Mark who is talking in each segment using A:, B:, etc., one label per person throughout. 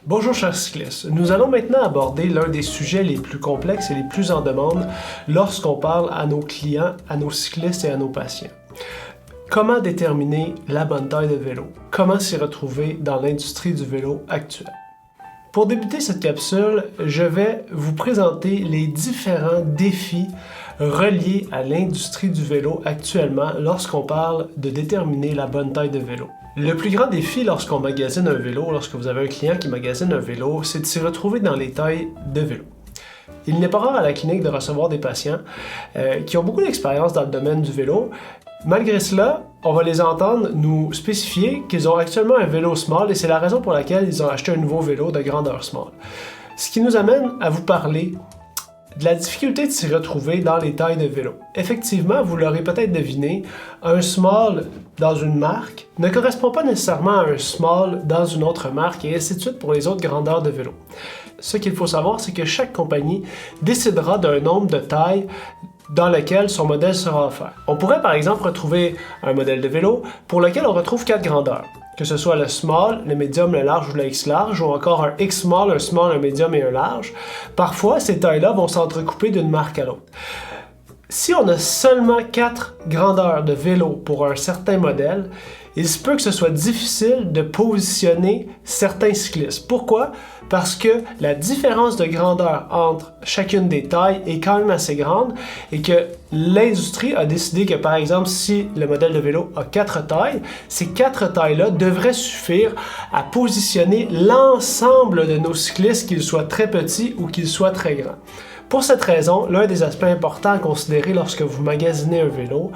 A: Bonjour chers cyclistes, nous allons maintenant aborder l'un des sujets les plus complexes et les plus en demande lorsqu'on parle à nos clients, à nos cyclistes et à nos patients. Comment déterminer la bonne taille de vélo? Comment s'y retrouver dans l'industrie du vélo actuelle? Pour débuter cette capsule, je vais vous présenter les différents défis reliés à l'industrie du vélo actuellement lorsqu'on parle de déterminer la bonne taille de vélo. Le plus grand défi lorsqu'on magasine un vélo, lorsque vous avez un client qui magasine un vélo, c'est de s'y retrouver dans les tailles de vélo. Il n'est pas rare à la clinique de recevoir des patients qui ont beaucoup d'expérience dans le domaine du vélo. Malgré cela, on va les entendre nous spécifier qu'ils ont actuellement un vélo small et c'est la raison pour laquelle ils ont acheté un nouveau vélo de grandeur small. Ce qui nous amène à vous parler de la difficulté de s'y retrouver dans les tailles de vélo. Effectivement, vous l'aurez peut-être deviné, un small dans une marque ne correspond pas nécessairement à un small dans une autre marque et ainsi de suite pour les autres grandeurs de vélo. Ce qu'il faut savoir, c'est que chaque compagnie décidera d'un nombre de tailles dans lequel son modèle sera offert. On pourrait par exemple retrouver un modèle de vélo pour lequel on retrouve 4 grandeurs, que ce soit le small, le medium, le large ou le X large, ou encore un X small, un medium et un large. Parfois, ces tailles-là vont s'entrecouper d'une marque à l'autre. Si on a seulement 4 grandeurs de vélo pour un certain modèle, il se peut que ce soit difficile de positionner certains cyclistes. Pourquoi? Parce que la différence de grandeur entre chacune des tailles est quand même assez grande et que l'industrie a décidé que, par exemple, si le modèle de vélo a 4 tailles, ces 4 tailles-là devraient suffire à positionner l'ensemble de nos cyclistes, qu'ils soient très petits ou qu'ils soient très grands. Pour cette raison, l'un des aspects importants à considérer lorsque vous magasinez un vélo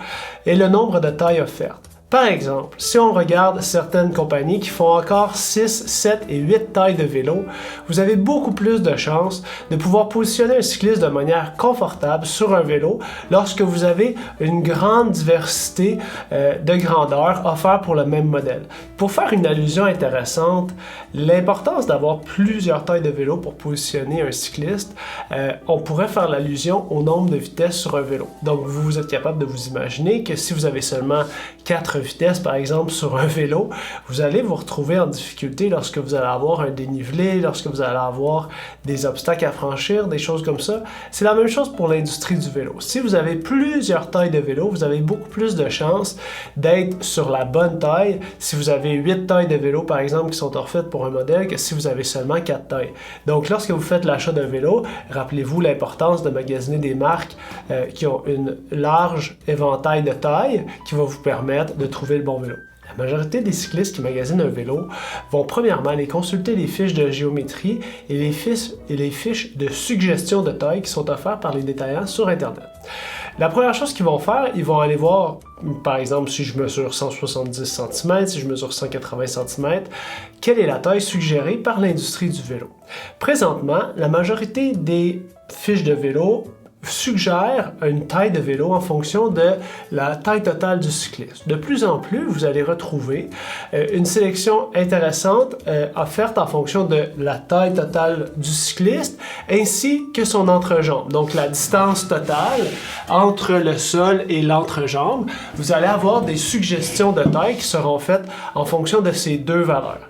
A: est le nombre de tailles offertes. Par exemple, si on regarde certaines compagnies qui font encore 6, 7 et 8 tailles de vélo, vous avez beaucoup plus de chances de pouvoir positionner un cycliste de manière confortable sur un vélo lorsque vous avez une grande diversité de grandeurs offertes pour le même modèle. Pour faire une allusion intéressante, l'importance d'avoir plusieurs tailles de vélo pour positionner un cycliste, on pourrait faire l'allusion au nombre de vitesses sur un vélo. Donc vous êtes capable de vous imaginer que si vous avez seulement 4 vitesses, par exemple, sur un vélo, vous allez vous retrouver en difficulté lorsque vous allez avoir un dénivelé, lorsque vous allez avoir des obstacles à franchir, des choses comme ça. C'est la même chose pour l'industrie du vélo. Si vous avez plusieurs tailles de vélo, vous avez beaucoup plus de chances d'être sur la bonne taille si vous avez 8 tailles de vélo, par exemple, qui sont offertes pour un modèle, que si vous avez seulement 4 tailles. Donc, lorsque vous faites l'achat d'un vélo, rappelez-vous l'importance de magasiner des marques qui ont une large éventail de tailles qui va vous permettre de trouver le bon vélo. La majorité des cyclistes qui magasinent un vélo vont premièrement aller consulter les fiches de géométrie et les fiches de suggestion de taille qui sont offertes par les détaillants sur Internet. La première chose qu'ils vont faire, ils vont aller voir, par exemple, si je mesure 170 cm, si je mesure 180 cm, quelle est la taille suggérée par l'industrie du vélo. Présentement, la majorité des fiches de vélo suggère une taille de vélo en fonction de la taille totale du cycliste. De plus en plus, vous allez retrouver une sélection intéressante offerte en fonction de la taille totale du cycliste ainsi que son entrejambe. Donc la distance totale entre le sol et l'entrejambe. Vous allez avoir des suggestions de taille qui seront faites en fonction de ces deux valeurs.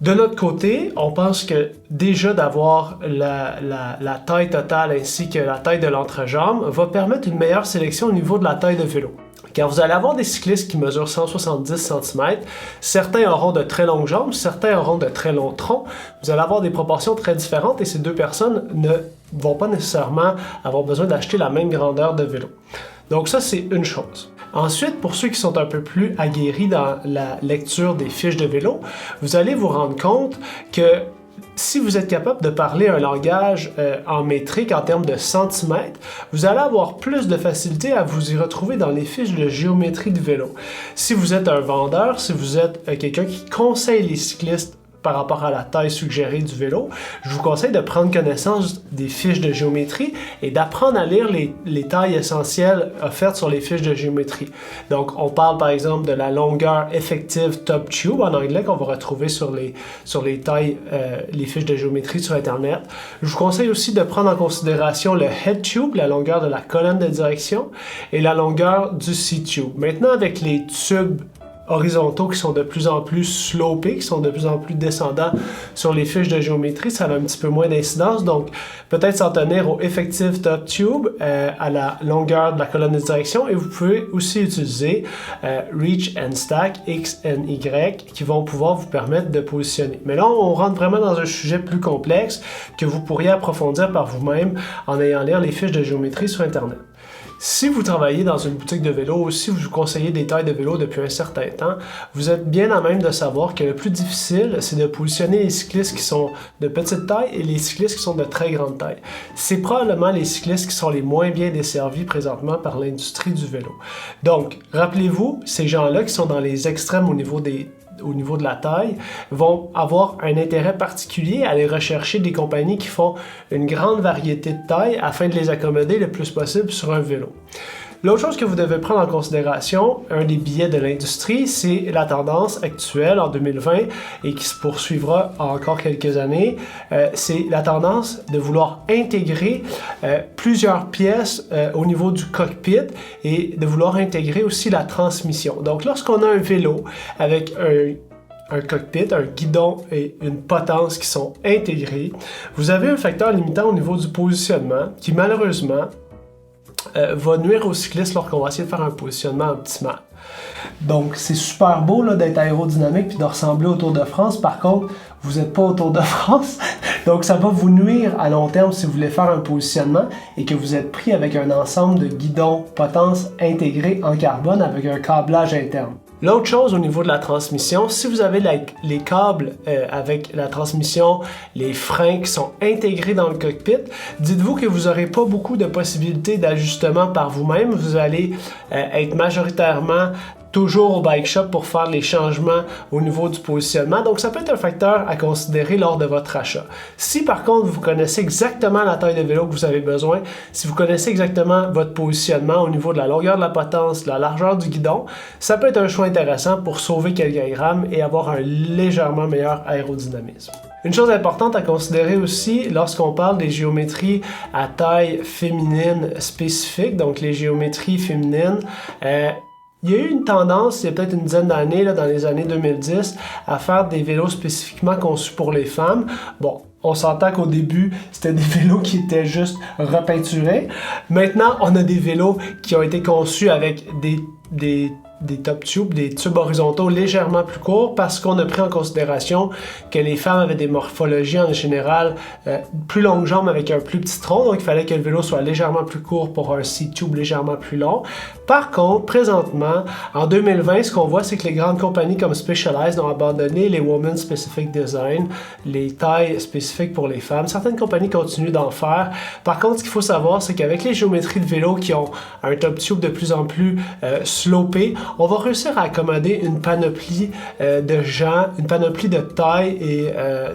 A: De notre côté, on pense que déjà d'avoir la taille totale ainsi que la taille de l'entrejambe va permettre une meilleure sélection au niveau de la taille de vélo. Car vous allez avoir des cyclistes qui mesurent 170 cm, certains auront de très longues jambes, certains auront de très longs troncs. Vous allez avoir des proportions très différentes et ces deux personnes ne vont pas nécessairement avoir besoin d'acheter la même grandeur de vélo. Donc ça, c'est une chose. Ensuite, pour ceux qui sont un peu plus aguerris dans la lecture des fiches de vélo, vous allez vous rendre compte que si vous êtes capable de parler un langage en métrique en termes de centimètres, vous allez avoir plus de facilité à vous y retrouver dans les fiches de géométrie de vélo. Si vous êtes un vendeur, si vous êtes quelqu'un qui conseille les cyclistes par rapport à la taille suggérée du vélo, je vous conseille de prendre connaissance des fiches de géométrie et d'apprendre à lire les tailles essentielles offertes sur les fiches de géométrie. Donc, on parle par exemple de la longueur effective top tube en anglais qu'on va retrouver sur les tailles, les fiches de géométrie sur Internet. Je vous conseille aussi de prendre en considération le head tube, la longueur de la colonne de direction, et la longueur du seat tube. Maintenant, avec les tubes horizontaux qui sont de plus en plus slopés, qui sont de plus en plus descendants sur les fiches de géométrie, ça a un petit peu moins d'incidence. Donc, peut-être s'en tenir au Effective Top Tube, à la longueur de la colonne de direction. Et vous pouvez aussi utiliser Reach and Stack, X and Y, qui vont pouvoir vous permettre de positionner. Mais là, on rentre vraiment dans un sujet plus complexe que vous pourriez approfondir par vous-même en ayant lire les fiches de géométrie sur Internet. Si vous travaillez dans une boutique de vélo ou si vous conseillez des tailles de vélo depuis un certain temps, vous êtes bien à même de savoir que le plus difficile, c'est de positionner les cyclistes qui sont de petite taille et les cyclistes qui sont de très grande taille. C'est probablement les cyclistes qui sont les moins bien desservis présentement par l'industrie du vélo. Donc, rappelez-vous, ces gens-là qui sont dans les extrêmes au niveau de la taille, vont avoir un intérêt particulier à aller rechercher des compagnies qui font une grande variété de tailles afin de les accommoder le plus possible sur un vélo. L'autre chose que vous devez prendre en considération, un des biais de l'industrie, c'est la tendance actuelle en 2020 et qui se poursuivra encore quelques années, c'est la tendance de vouloir intégrer plusieurs pièces au niveau du cockpit et de vouloir intégrer aussi la transmission. Donc lorsqu'on a un vélo avec un cockpit, un guidon et une potence qui sont intégrés, vous avez un facteur limitant au niveau du positionnement qui malheureusement va nuire aux cyclistes lorsqu'on va essayer de faire un positionnement optimal. Donc, c'est super beau là, d'être aérodynamique puis de ressembler au Tour de France. Par contre, vous n'êtes pas au Tour de France. Donc, ça va vous nuire à long terme si vous voulez faire un positionnement et que vous êtes pris avec un ensemble de guidons potence intégrés en carbone avec un câblage interne. L'autre chose au niveau de la transmission, si vous avez les câbles avec la transmission, les freins qui sont intégrés dans le cockpit, dites-vous que vous n'aurez pas beaucoup de possibilités d'ajustement par vous-même. Vous allez être majoritairement toujours au bike shop pour faire les changements au niveau du positionnement. Donc, ça peut être un facteur à considérer lors de votre achat. Si par contre, vous connaissez exactement la taille de vélo que vous avez besoin, si vous connaissez exactement votre positionnement au niveau de la longueur de la potence, de la largeur du guidon, ça peut être un choix intéressant pour sauver quelques grammes et avoir un légèrement meilleur aérodynamisme. Une chose importante à considérer aussi lorsqu'on parle des géométries à taille féminine spécifique, donc les géométries féminines, il y a eu une tendance, il y a peut-être une dizaine d'années, dans les années 2010, à faire des vélos spécifiquement conçus pour les femmes. Bon, on s'entend qu'au début, c'était des vélos qui étaient juste repeinturés. Maintenant, on a des vélos qui ont été conçus avec des top tubes, des tubes horizontaux légèrement plus courts parce qu'on a pris en considération que les femmes avaient des morphologies en général plus longues jambes avec un plus petit tronc, donc il fallait que le vélo soit légèrement plus court pour un C-tube légèrement plus long. Par contre, présentement, en 2020, ce qu'on voit, c'est que les grandes compagnies comme Specialized ont abandonné les Women Specific Design, les tailles spécifiques pour les femmes. Certaines compagnies continuent d'en faire. Par contre, ce qu'il faut savoir, c'est qu'avec les géométries de vélo qui ont un top tube de plus en plus slopé, on va réussir à accommoder une panoplie de gens, une panoplie de tailles et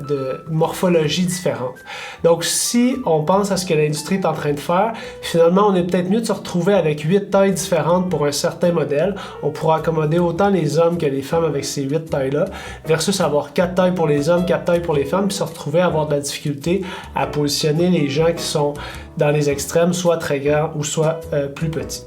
A: de morphologies différentes. Donc, si on pense à ce que l'industrie est en train de faire, finalement, on est peut-être mieux de se retrouver avec 8 tailles différentes pour un certain modèle. On pourra accommoder autant les hommes que les femmes avec ces 8 tailles-là, versus avoir 4 tailles pour les hommes, 4 tailles pour les femmes, puis se retrouver à avoir de la difficulté à positionner les gens qui sont dans les extrêmes, soit très grands ou soit plus petits.